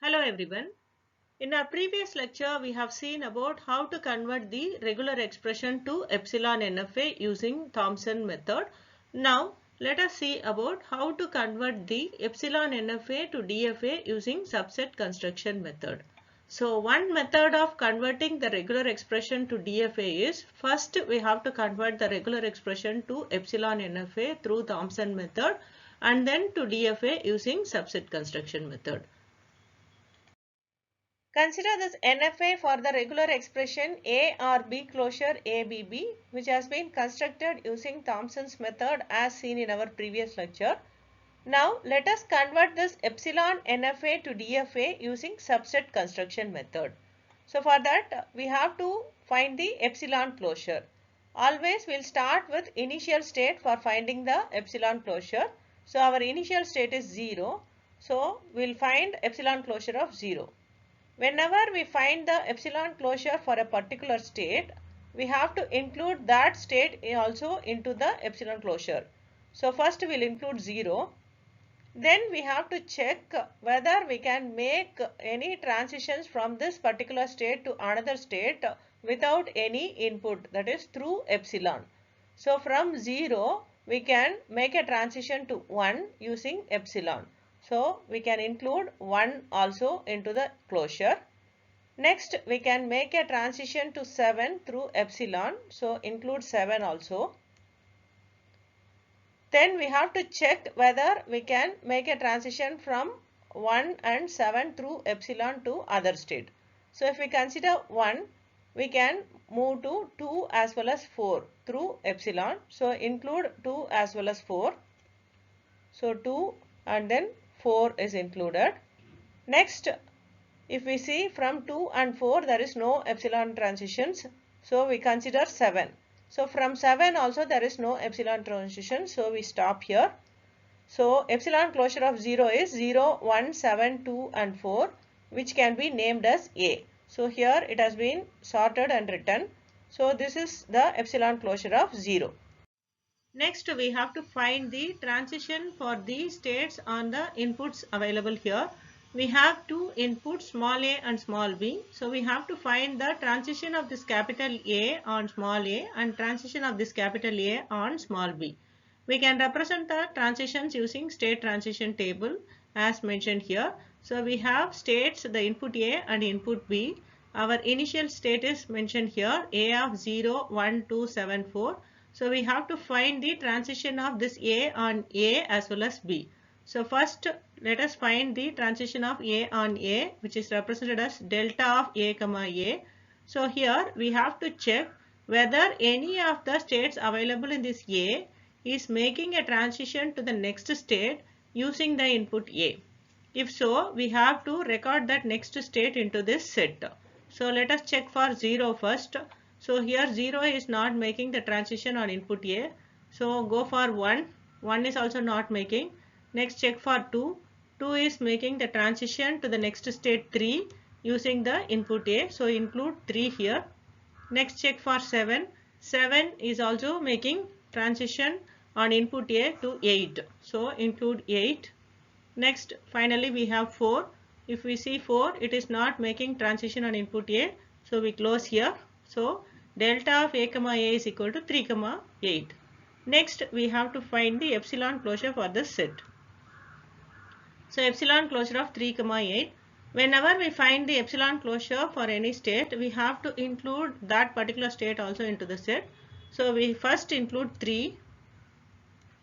Hello everyone. In our previous lecture, we have seen about how to convert the regular expression to Epsilon-NFA using Thomson method. Now, let us see about how to convert the Epsilon-NFA to DFA using subset construction method. So, one method of converting the regular expression to DFA is first we have to convert the regular expression to Epsilon-NFA through Thomson method and then to DFA using subset construction method. Consider this NFA for the regular expression A or B closure ABB, which has been constructed using Thomson's method as seen in our previous lecture. Now let us convert this epsilon NFA to DFA using subset construction method. So for that we have to find the epsilon closure. Always we'll start with initial state for finding the epsilon closure. So our initial state is 0. So we'll find epsilon closure of 0. Whenever we find the epsilon closure for a particular state, we have to include that state also into the epsilon closure. So first we will include 0. Then we have to check whether we can make any transitions from this particular state to another state without any input, that is through epsilon. So from 0 we can make a transition to 1 using epsilon. So we can include 1 also into the closure. Next we can make a transition to 7 through epsilon. So include 7 also. Then we have to check whether we can make a transition from 1 and 7 through epsilon to other state. So if we consider 1, we can move to 2 as well as 4 through epsilon. So include 2 as well as 4. So 2 and then 4 is included. Next, if we see from 2 and 4 there is no epsilon transitions. So we consider 7. So from 7 also there is no epsilon transition. So we stop here. So epsilon closure of 0 is 0, 1, 7, 2 and 4, which can be named as A. So here it has been sorted and written. So this is the epsilon closure of 0. Next we have to find the transition for the states on the inputs available here. We have two inputs, small a and small b. So we have to find the transition of this capital A on small a and transition of this capital A on small b. We can represent the transitions using state transition table as mentioned here. So we have states, the input A and input B. Our initial state is mentioned here, A of 0, 1, 2, 7, 4. So we have to find the transition of this A on A as well as B. So first let us find the transition of A on A, which is represented as delta of A comma A. So here we have to check whether any of the states available in this A is making a transition to the next state using the input A. If so, we have to record that next state into this set. So let us check for 0 first. So here 0 is not making the transition on input A. So go for 1. 1 is also not making. Next check for 2. 2 is making the transition to the next state 3 using the input A. So include 3 here. Next check for 7. 7 is also making transition on input A to 8. So include 8. Next finally we have 4. If we see 4, it is not making transition on input A. So we close here. So delta of A comma A is equal to 3 comma 8. Next we have to find the epsilon closure for this set. So epsilon closure of 3 comma 8. Whenever we find the epsilon closure for any state, we have to include that particular state also into the set. So we first include 3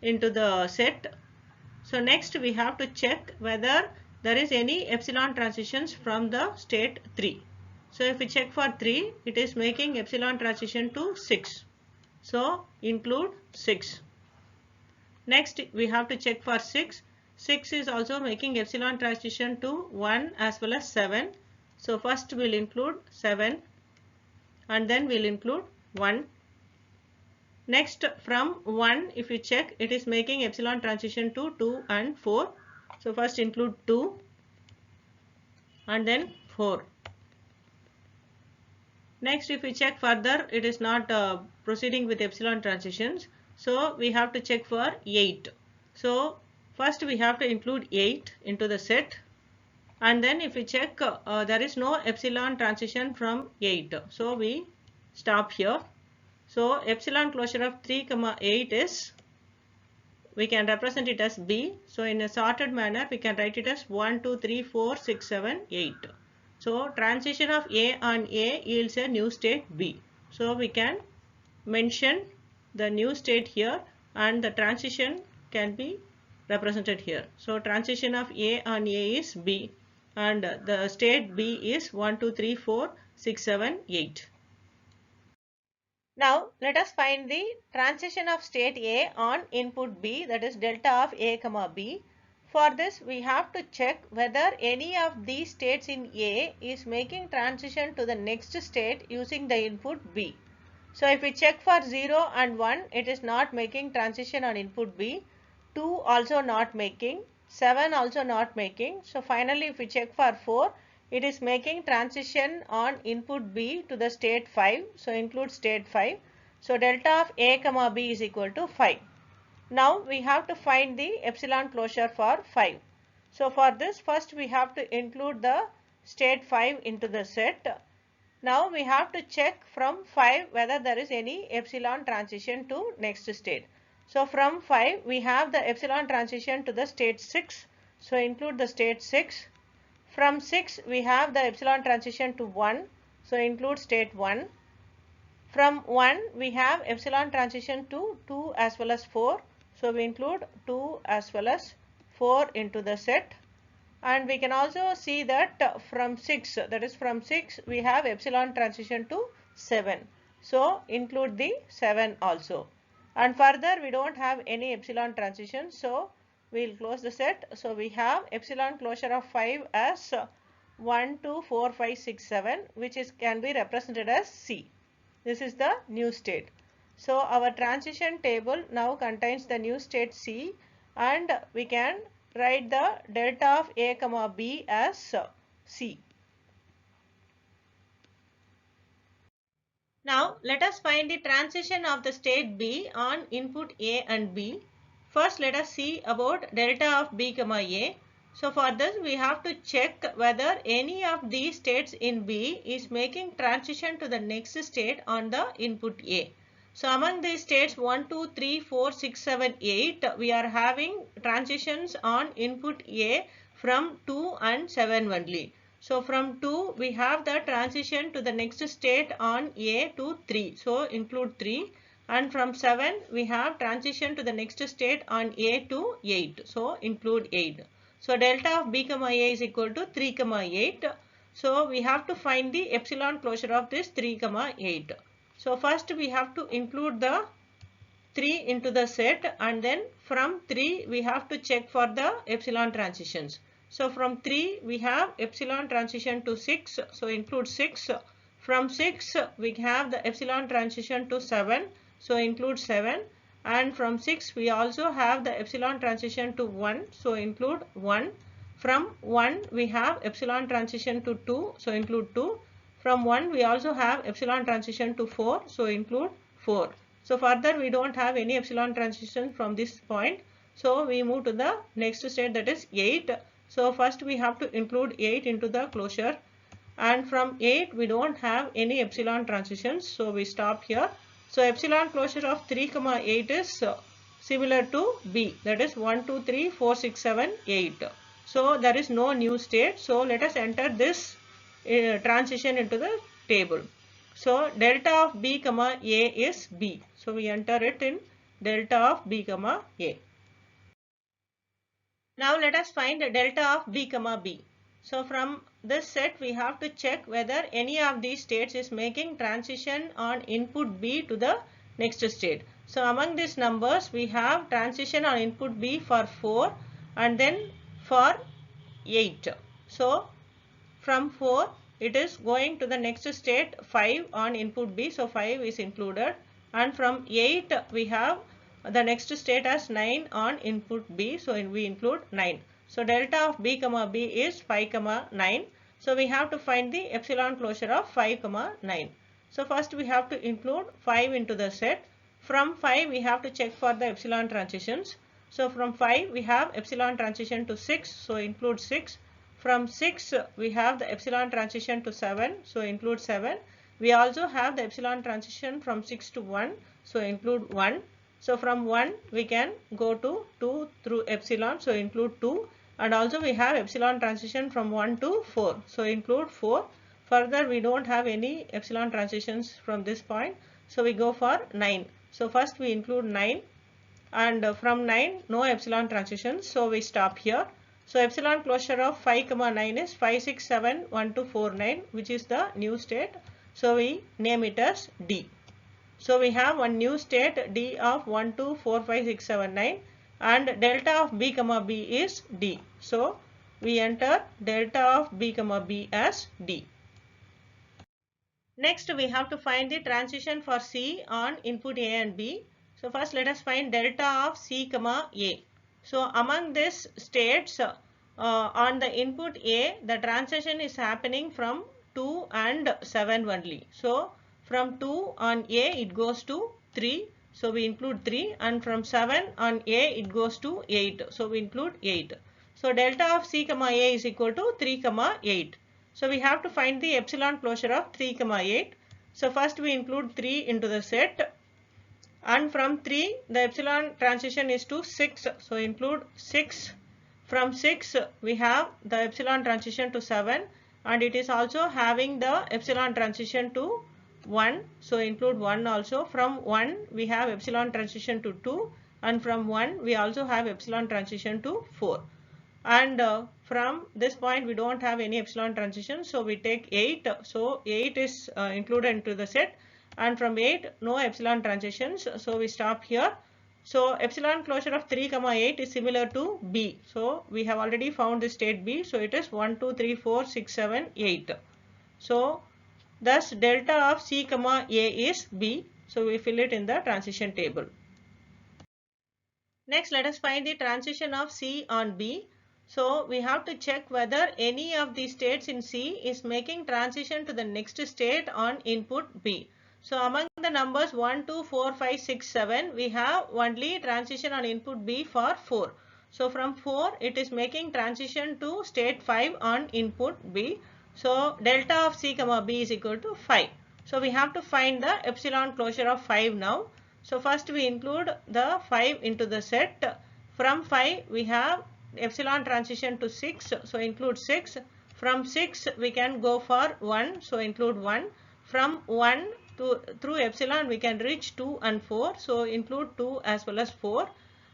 into the set. So next we have to check whether there is any epsilon transitions from the state 3. So if we check for 3, it is making epsilon transition to 6. So include 6. Next we have to check for 6. 6 is also making epsilon transition to 1 as well as 7. So first we will include 7 and then we will include 1. Next from 1, if you check, it is making epsilon transition to 2 and 4. So first include 2 and then 4. Next if we check further, it is not proceeding with epsilon transitions. So we have to check for 8. So first we have to include 8 into the set. And then if we check, there is no epsilon transition from 8. So we stop here. So epsilon closure of 3 comma 8 is, we can represent it as B. So in a sorted manner, we can write it as 1, 2, 3, 4, 6, 7, 8. So transition of A on A yields a new state B. So we can mention the new state here and the transition can be represented here. So transition of A on A is B and the state B is 1, 2, 3, 4, 6, 7, 8. Now let us find the transition of state A on input B, that is delta of A comma B. For this we have to check whether any of these states in A is making transition to the next state using the input B. So if we check for 0 and 1, it is not making transition on input B. 2 also not making, 7 also not making. So finally if we check for 4, it is making transition on input B to the state 5. So include state 5. So delta of A comma B is equal to 5. Now we have to find the epsilon closure for 5. So for this, first we have to include the state 5 into the set. Now we have to check from 5 whether there is any epsilon transition to next state. So from 5 we have the epsilon transition to the state 6. So include the state 6. From 6 we have the epsilon transition to 1. So include state 1. From 1 we have epsilon transition to 2 as well as 4. So we include 2 as well as 4 into the set. And we can also see that from 6, that is from 6 we have epsilon transition to 7. So include the 7 also. And further we don't have any epsilon transition. So we will close the set. So we have epsilon closure of 5 as 1, 2, 4, 5, 6, 7, which can be represented as C. This is the new state. So our transition table now contains the new state C, and we can write the delta of A comma B as C. Now let us find the transition of the state B on input A and B. First let us see about delta of B comma A. So for this we have to check whether any of these states in B is making transition to the next state on the input A. So among these states 1, 2, 3, 4, 6, 7, 8, we are having transitions on input A from 2 and 7 only. So from 2 we have the transition to the next state on A to 3. So include 3. And from 7 we have transition to the next state on A to 8. So include 8. So delta of B comma A is equal to 3 comma 8. So we have to find the epsilon closure of this 3 comma 8. So first we have to include the 3 into the set, and then from 3 we have to check for the epsilon transitions. So from 3 we have epsilon transition to 6. So include 6. From 6 we have the epsilon transition to 7. So include 7. And from 6 we also have the epsilon transition to 1. So include 1. From 1 we have epsilon transition to 2. So include 2. From 1 we also have epsilon transition to 4. So include 4. So further we don't have any epsilon transition from this point. So we move to the next state, that is 8. So first we have to include 8 into the closure. And from 8 we don't have any epsilon transitions. So we stop here. So epsilon closure of 3 comma 8 is similar to B, that is 1, 2, 3, 4, 6, 7, 8. So there is no new state. So let us enter this transition into the table. So delta of B comma A is B. So we enter it in delta of B comma A. Now let us find the delta of B comma B. So from this set we have to check whether any of these states is making transition on input B to the next state. So among these numbers we have transition on input B for 4 and then for 8. So from 4 it is going to the next state 5 on input B. So 5 is included, and from 8 we have the next state as 9 on input B. So we include 9. So delta of B comma B is 5 comma 9. So we have to find the epsilon closure of 5 comma 9. So first we have to include 5 into the set. From 5 we have to check for the epsilon transitions. So from 5 we have epsilon transition to 6. So include 6. from 6 we have the epsilon transition to 7, so include 7. We also have the epsilon transition from 6 to 1, so include 1. So from 1 we can go to 2 through epsilon, so include 2. And also we have epsilon transition from 1 to 4, so include 4. Further we don't have any epsilon transitions from this point, so we go for 9. So first we include 9, and from 9 no epsilon transitions, so we stop here. So epsilon closure of 5 comma 9 is 5 6 7 1 2 4 9, which is the new state, so we name it as D. So we have one new state D of 1 2 4 5 6 7 9, and delta of B comma B is D, so we enter delta of B comma B as D. Next we have to find the transition for C on input A and B. So first let us find delta of C comma A. So among these states on the input A, the transition is happening from 2 and 7 only. So from 2 on A it goes to 3, so we include 3, and from 7 on A it goes to 8, so we include 8. So delta of C comma A is equal to 3 comma 8. So we have to find the epsilon closure of 3 comma 8. So first we include 3 into the set, and from 3 the epsilon transition is to 6, so include 6. From 6 we have the epsilon transition to 7, and it is also having the epsilon transition to 1, so include 1 also. From 1 we have epsilon transition to 2, and from 1 we also have epsilon transition to 4. And from this point we don't have any epsilon transition, so we take 8, so 8 is included into the set, and from 8 no epsilon transitions, so we stop here. So epsilon closure of 3 comma 8 is similar to B, so we have already found the state B, so it is 1 2 3 4 6 7 8. So thus delta of C comma A is B, so we fill it in the transition table. Next let us find the transition of C on B. So we have to check whether any of the states in C is making transition to the next state on input B. So among the numbers 1, 2, 4, 5, 6, 7, we have only transition on input B for 4. So from 4 it is making transition to state 5 on input B. So delta of C comma B is equal to 5. So we have to find the epsilon closure of 5 now. So first we include the 5 into the set. From 5 we have epsilon transition to 6, so include 6. From 6 we can go for 1, so include 1. From 1 to through epsilon we can reach 2 and 4, so include 2 as well as 4.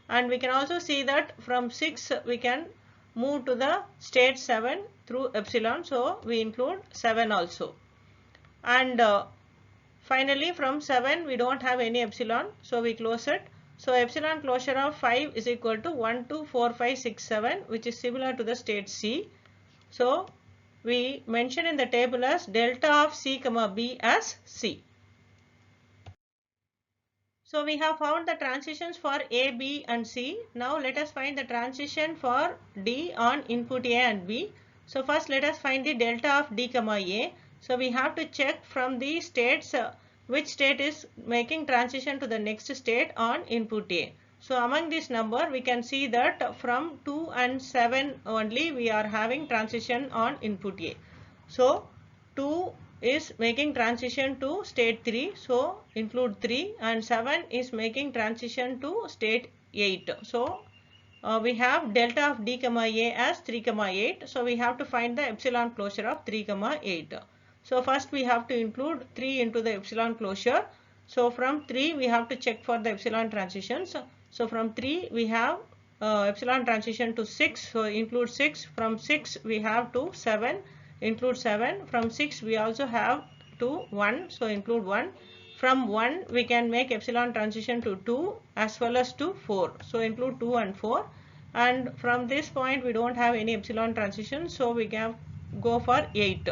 And we can also see that from 6 we can move to the state 7 through epsilon, so we include 7 also. And finally from 7 we don't have any epsilon, so we close it. So epsilon closure of 5 is equal to 1 2 4 5 6 7, which is similar to the state C. So we mention in the table as delta of C comma B as C. So we have found the transitions for A, B and C. Now let us find the transition for D on input A and B. So first let us find the delta of D comma A. So we have to check from the states which state is making transition to the next state on input A. So among this number we can see that from 2 and 7 only we are having transition on input A. So 2 is making transition to state 3, so include 3, and 7 is making transition to state 8. So we have delta of D comma A as 3 comma 8, so we have to find the epsilon closure of 3 comma 8. So first we have to include 3 into the epsilon closure. So from 3 we have to check for the epsilon transitions. So from 3 we have epsilon transition to 6, so include 6. From 6 we have to 7, include 7. From 6 we also have to 1, so include 1. From 1 we can make epsilon transition to 2 as well as to 4, so include 2 and 4. And from this point we don't have any epsilon transition, so we can go for 8.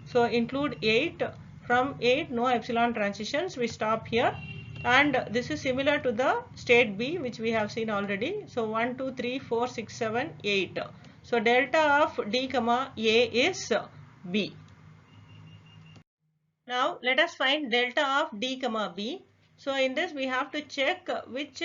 So include 8. From 8 no epsilon transitions, we stop here. And this is similar to the state B which we have seen already. So 1 2 3 4 6 7 8. So delta of D comma A is B. Now let us find delta of D comma B. So in this we have to check which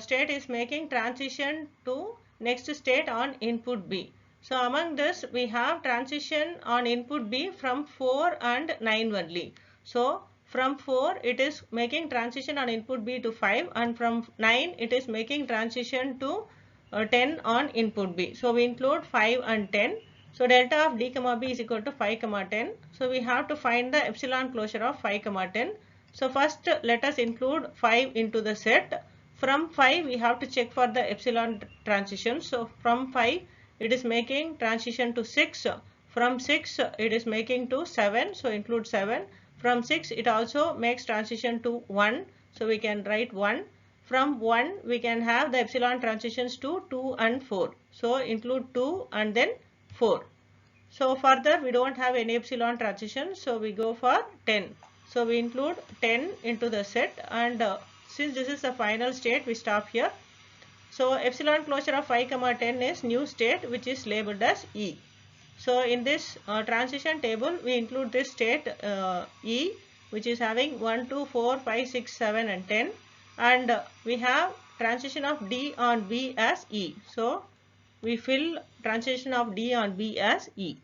state is making transition to next state on input B. So among this we have transition on input B from 4 and 9 only. So from 4 it is making transition on input B to 5, and from 9 it is making transition to 10 on input B. So we include 5 and 10. So delta of D comma B is equal to 5 comma 10. So we have to find the epsilon closure of 5 comma 10. So first let us include 5 into the set. From 5 we have to check for the epsilon transition. So from 5 it is making transition to 6. From 6 it is making to 7. So include 7. From 6 it also makes transition to 1. So we can write 1. From 1 we can have the epsilon transitions to 2 and 4. So include 2 and then 4. So further we don't have any epsilon transition, so we go for 10. So we include 10 into the set, and since this is the final state, we stop here. So epsilon closure of 5 comma 10 is new state, which is labeled as E. So in this transition table we include this state E, which is having 1, 2, 4, 5, 6, 7 and 10, and we have transition of D on B as E. So we fill transition of D on B as E.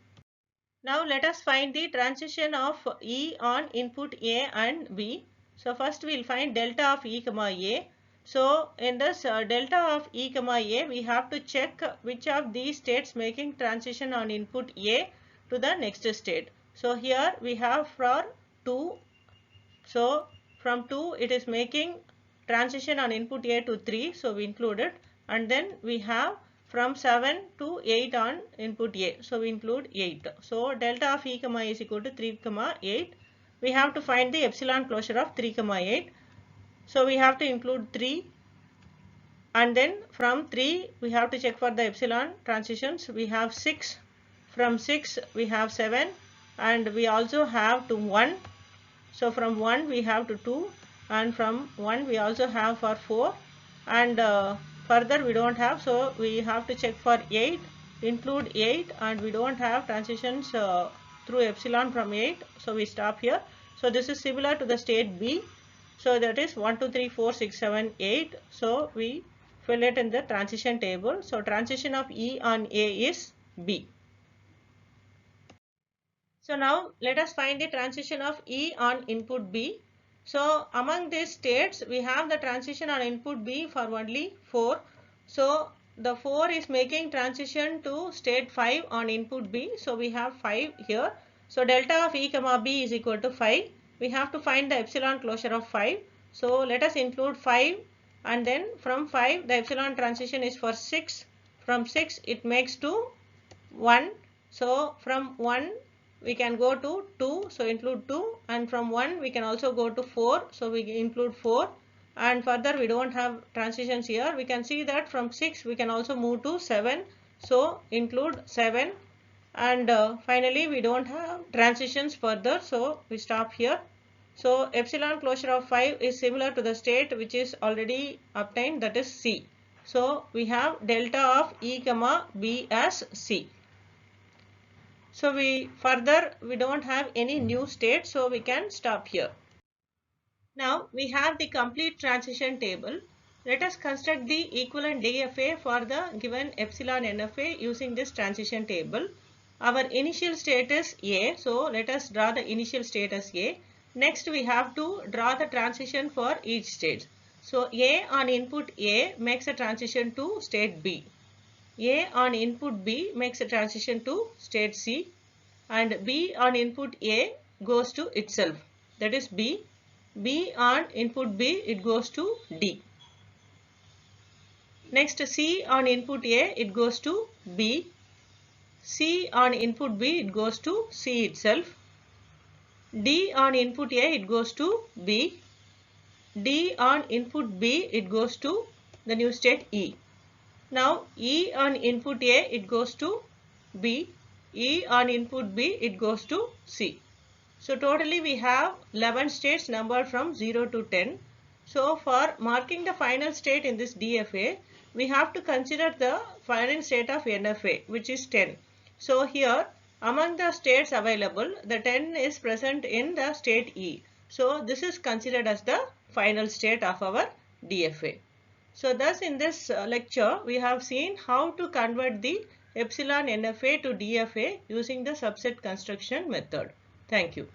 Now let us find the transition of E on input A and B. So first we will find delta of E comma A. So in this delta of E comma A, we have to check which of these states making transition on input A to the next state. So here we have for 2. So from 2 it is making transition on input A to 3. So we include it, and then we have from 7 to 8 on input A. So we include 8. So delta of E comma is equal to 3 comma 8. We have to find the epsilon closure of 3 comma 8. So we have to include 3, and then from 3 we have to check for the epsilon transitions. We have 6. From 6 we have 7, and we also have to 1. So from 1 we have to 2, and from 1 we also have for 4, and further we don't have, so we have to check for 8, include 8, and we don't have transitions through epsilon from 8, so we stop here. So this is similar to the state B, so that is 1, 2, 3, 4, 6, 7, 8. So we fill it in the transition table. So transition of E on A is B. So now let us find the transition of E on input B. So among these states we have the transition on input B for only 4. So the 4 is making transition to state 5 on input B. So we have 5 here. So delta of E comma B is equal to 5. We have to find the epsilon closure of 5. So let us include 5, and then from 5 the epsilon transition is for 6. From 6 it makes to 1. So from 1 we can go to 2, so include 2, and from 1 we can also go to 4, so we include 4, and further we don't have transitions here. We can see that from 6 we can also move to 7, so include 7, and finally we don't have transitions further, so we stop here. So epsilon closure of 5 is similar to the state which is already obtained, that is C. So we have delta of E comma B as C. So we don't have any new state, so we can stop here. Now we have the complete transition table. Let us construct the equivalent DFA for the given Epsilon-NFA using this transition table. Our initial state is A, so let us draw the initial state as A. Next we have to draw the transition for each state. So A on input A makes a transition to state B. A on input B makes a transition to state C, and B on input A goes to itself, that is B. B on input B, it goes to D. Next C on input A, it goes to B. C on input B, it goes to C itself. D on input A, it goes to B. D on input B, it goes to the new state E. Now E on input A, it goes to B. E on input B, it goes to C. So totally we have 11 states numbered from 0 to 10. So for marking the final state in this DFA, we have to consider the final state of NFA, which is 10. So here among the states available, the 10 is present in the state E. So this is considered as the final state of our DFA. So thus in this lecture we have seen how to convert the Epsilon-NFA to DFA using the subset construction method. Thank you.